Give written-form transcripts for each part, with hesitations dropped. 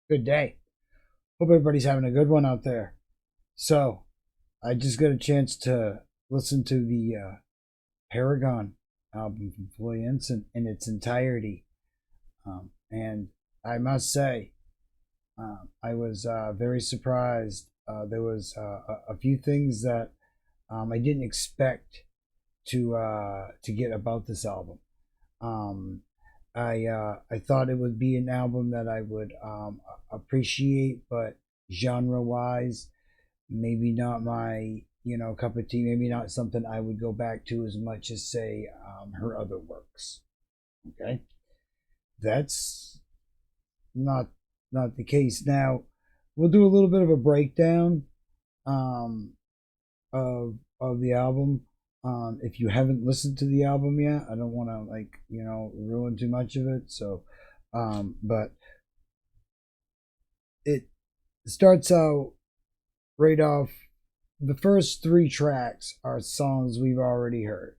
Good day. Hope everybody's having a good one out there. So, I just got a chance to listen to the Paragon album from FLOOR JANSEN in its entirety. And I must say, I was very surprised. There was a few things that I didn't expect to get about this album. Um, I thought it would be an album that I would appreciate, but genre wise, maybe not my cup of tea. Maybe not something I would go back to as much as say her other works. Okay, that's not not the case. Now we'll do a little bit of a breakdown um, of the album. If you haven't listened to the album yet, I don't want to ruin too much of it. So, but it starts out right off. The first three tracks are songs we've already heard,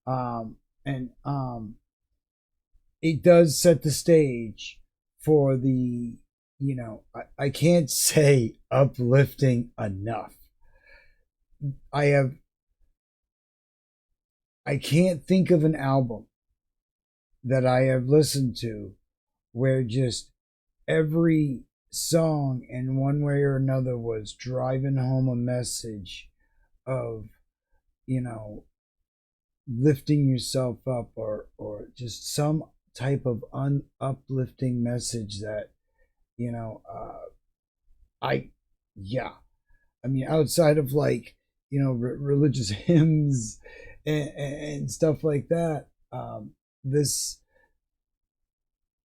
and it does set the stage for the I can't say uplifting enough. I have I can't think of an album that I have listened to where just every song in one way or another was driving home a message of, you know, lifting yourself up or just some type of uplifting message that, you know, I, yeah. I mean, outside of religious hymns and stuff like that, this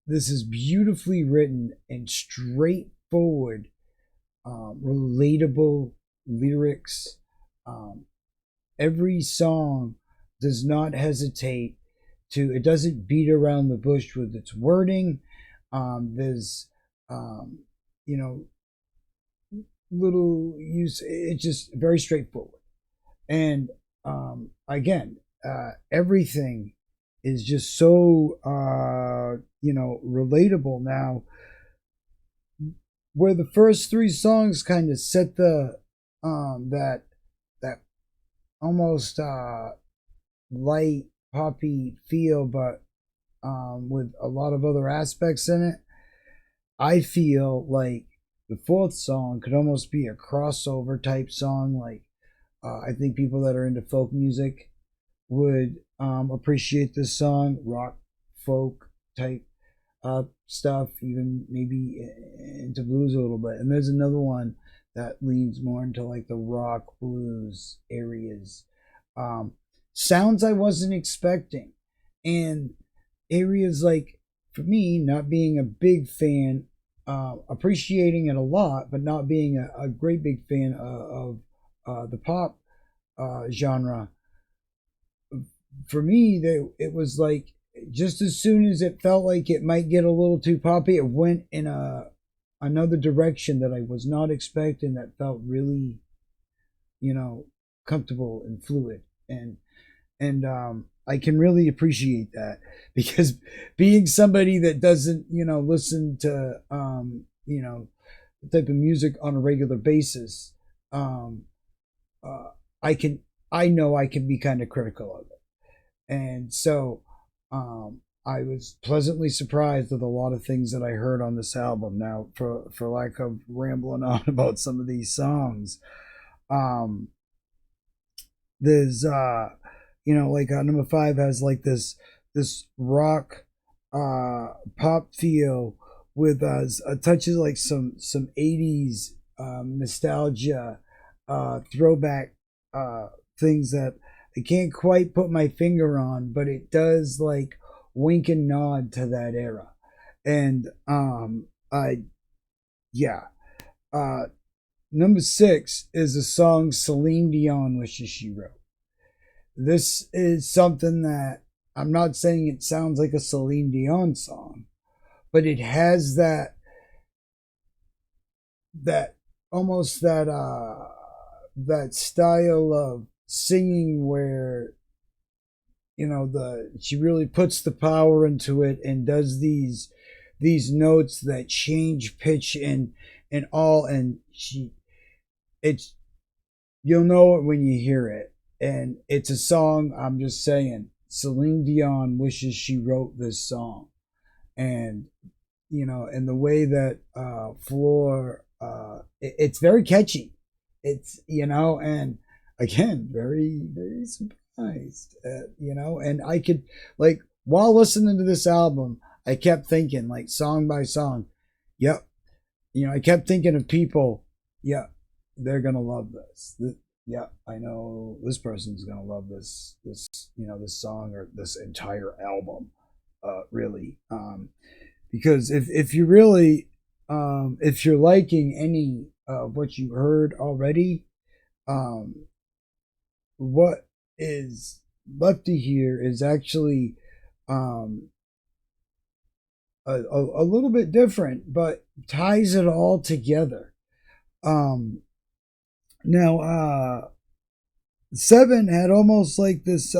this is beautifully written and straightforward, relatable lyrics. Um, every song does not hesitate to. It doesn't beat around the bush with its wording. There's, um, you know, little use. It's just very straightforward. And again, everything is just so relatable. Now, where the first three songs kind of set the that almost light poppy feel, but with a lot of other aspects in it, I feel like the fourth song could almost be a crossover type song. Like, I think people that are into folk music would appreciate this song, rock, folk type stuff, even maybe into blues a little bit. And there's another one that leans more into like the rock blues areas. Sounds I wasn't expecting. And areas like, for me, not being a big fan, appreciating it a lot, but not being a great big fan of the pop genre. For me, it was like just as soon as it felt like it might get a little too poppy, it went in another direction that I was not expecting. That felt really, comfortable and fluid, and I can really appreciate that because being somebody that doesn't, listen to, the type of music on a regular basis, um, I can, I know I can be kind of critical of it. And so I was pleasantly surprised with a lot of things that I heard on this album. Now, for lack of rambling on about some of these songs, um, there's like number five has like this rock pop feel with a touch of like some 80s nostalgia, throwback things that I can't quite put my finger on, but it does like wink and nod to that era. And I yeah. Uh Number six is a song Celine Dion wishes she wrote. This is something that I'm not saying it sounds like a Celine Dion song, but it has that almost that style of singing where the she really puts the power into it and does these these notes that change pitch and all, and it's you'll know it when you hear it. And it's a song, I'm just saying, Celine Dion wishes she wrote this song. And, and the way that Floor, it's very catchy. It's, and again, very, very surprised, and I could, like, while listening to this album, I kept thinking, like, song by song, yep. I kept thinking of people, yeah, they're gonna love this. Yeah, I know this person's gonna love this song or this entire album, really. Because if you really, if you're liking any of what you heard already, um, what is left to hear is actually um, a little bit different, but ties it all together. Um, Now, Seven had almost like this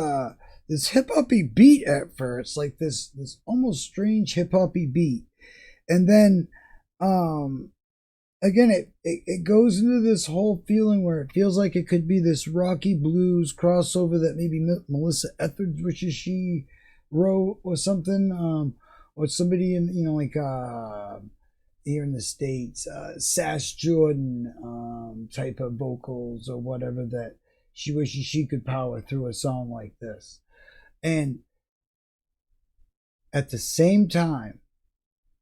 hip hoppy beat at first, like this almost strange hip hoppy beat, and then um again it goes into this whole feeling where it feels like it could be this rocky blues crossover that maybe Melissa Etheridge wishes she wrote or something, or somebody in like here in the States, Sass Jordan type of vocals or whatever, that she wishes she could power through a song like this. And at the same time,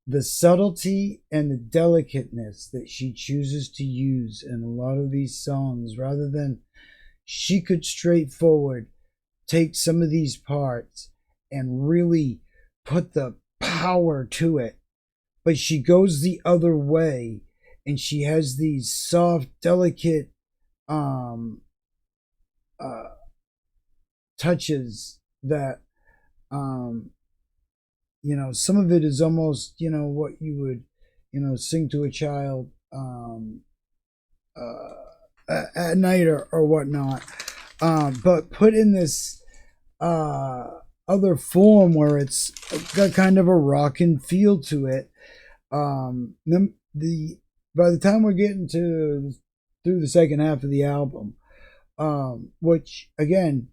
the subtlety and the delicateness that she chooses to use in a lot of these songs, rather than she could straightforward take some of these parts and really put the power to it, but she goes the other way and she has these soft, delicate um, uh, touches that, um, some of it is almost, what you would, sing to a child at night or whatnot. But put in this other form where it's got kind of a rockin' feel to it. The by the time we're getting through the second half of the album, which again,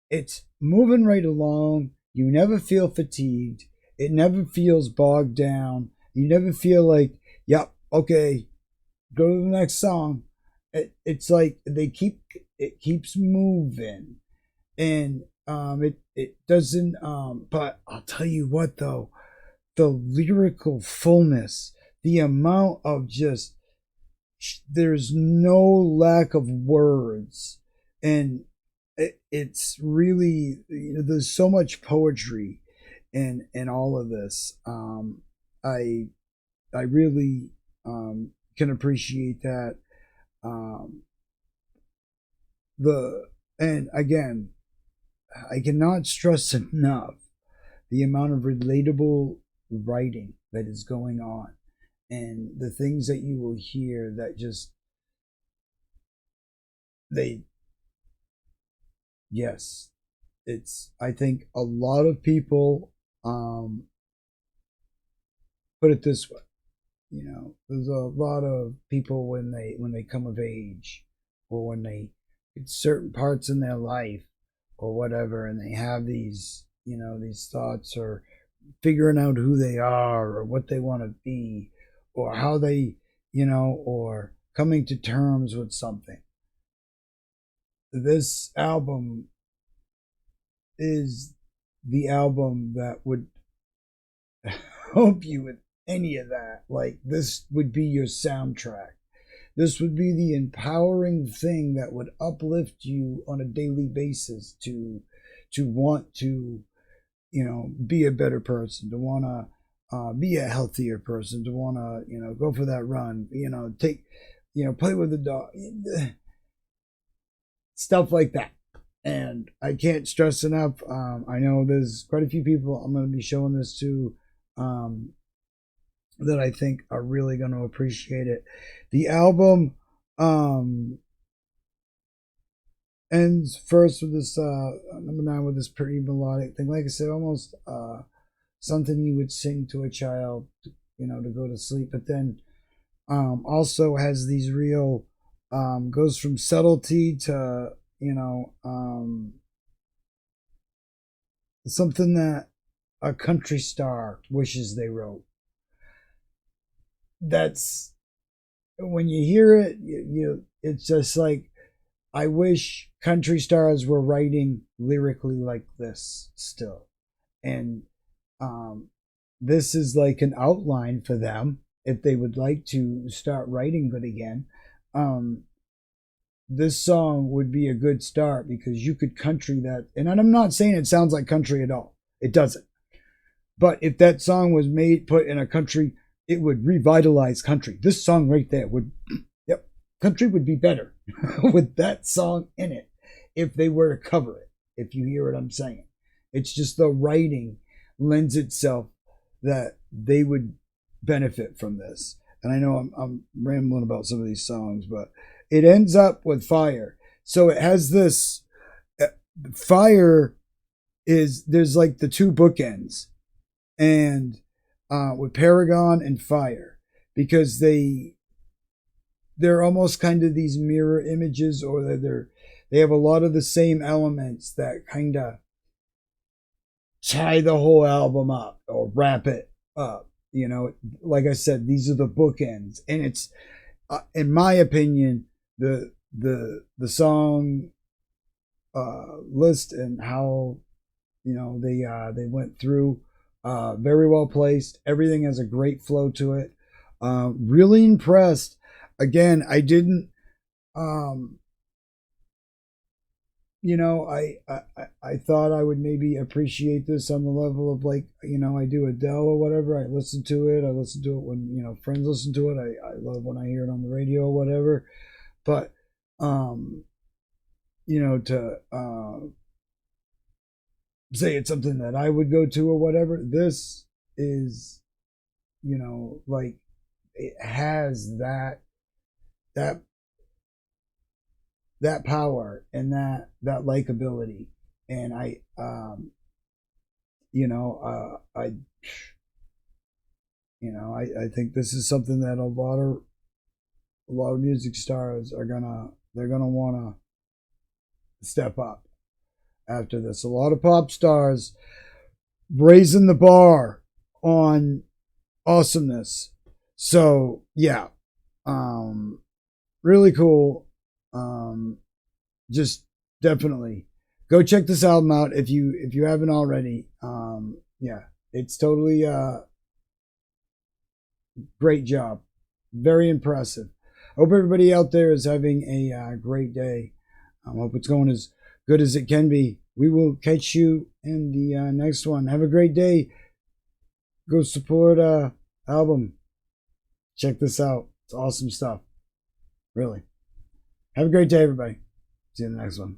it's moving right along. You never feel fatigued. It never feels bogged down. You never feel like, yep, okay, go to the next song. It's like it keeps moving, and it doesn't. But I'll tell you what though, the lyrical fullness, the amount of just, there's no lack of words, and it's really, there's so much poetry in all of this. I I really can appreciate that. Um, the and again, I cannot stress enough the amount of relatable writing that is going on, and the things that you will hear that just, they, yes, it's, I think a lot of people, put it this way, there's a lot of people when they come of age, or when they get certain parts in their life or whatever, and they have these, these thoughts, or figuring out who they are or what they want to be, or how they, or coming to terms with something. This album is the album that would help you with any of that. Like, this would be your soundtrack. This would be the empowering thing that would uplift you on a daily basis to want to, be a better person, to want to be a healthier person, to want to, go for that run, take, play with the dog, stuff like that. And I can't stress enough. I know there's quite a few people I'm going to be showing this to, that I think are really going to appreciate it. The album ends first with this number 9, with this pretty melodic thing. Like I said, almost something you would sing to a child, to go to sleep. But then also has these real, goes from subtlety to, something that a country star wishes they wrote. That's when you hear it, it's just like, I wish country stars were writing lyrically like this still. And this is like an outline for them if they would like to start writing good again. This song would be a good start because you could country that. And I'm not saying it sounds like country at all. It doesn't. But if that song was put in a country, it would revitalize country. This song right there would, yep, country would be better with that song in it if they were to cover it, if you hear what I'm saying. It's just the writing lends itself that they would benefit from this. And I know I'm rambling about some of these songs, but it ends up with fire. So it has this fire there's like the two bookends, and with Paragon and fire, because they're almost kind of these mirror images, or they have a lot of the same elements that kind of tie the whole album up or wrap it up. Like I said, these are the bookends, and it's in my opinion the song list and how they went through, very well placed. Everything has a great flow to it. Really impressed. Again, I didn't I thought I would maybe appreciate this on the level of, like, I do Adele or whatever. I listen to it. I listen to it when, friends listen to it. I love when I hear it on the radio or whatever. But, to say it's something that I would go to or whatever, this is, like, it has that power and that likability. And I think this is something that a lot of music stars they're gonna want to step up after this. A lot of pop stars raising the bar on awesomeness. So yeah, really cool. Just definitely go check this album out if you haven't already. Yeah, it's totally great job, very impressive. Hope everybody out there is having a great day. I hope it's going as good as it can be. We will catch you in the next one. Have a great day. Go support album. Check this out. It's awesome stuff. Really. Have a great day, everybody. See you in the next one.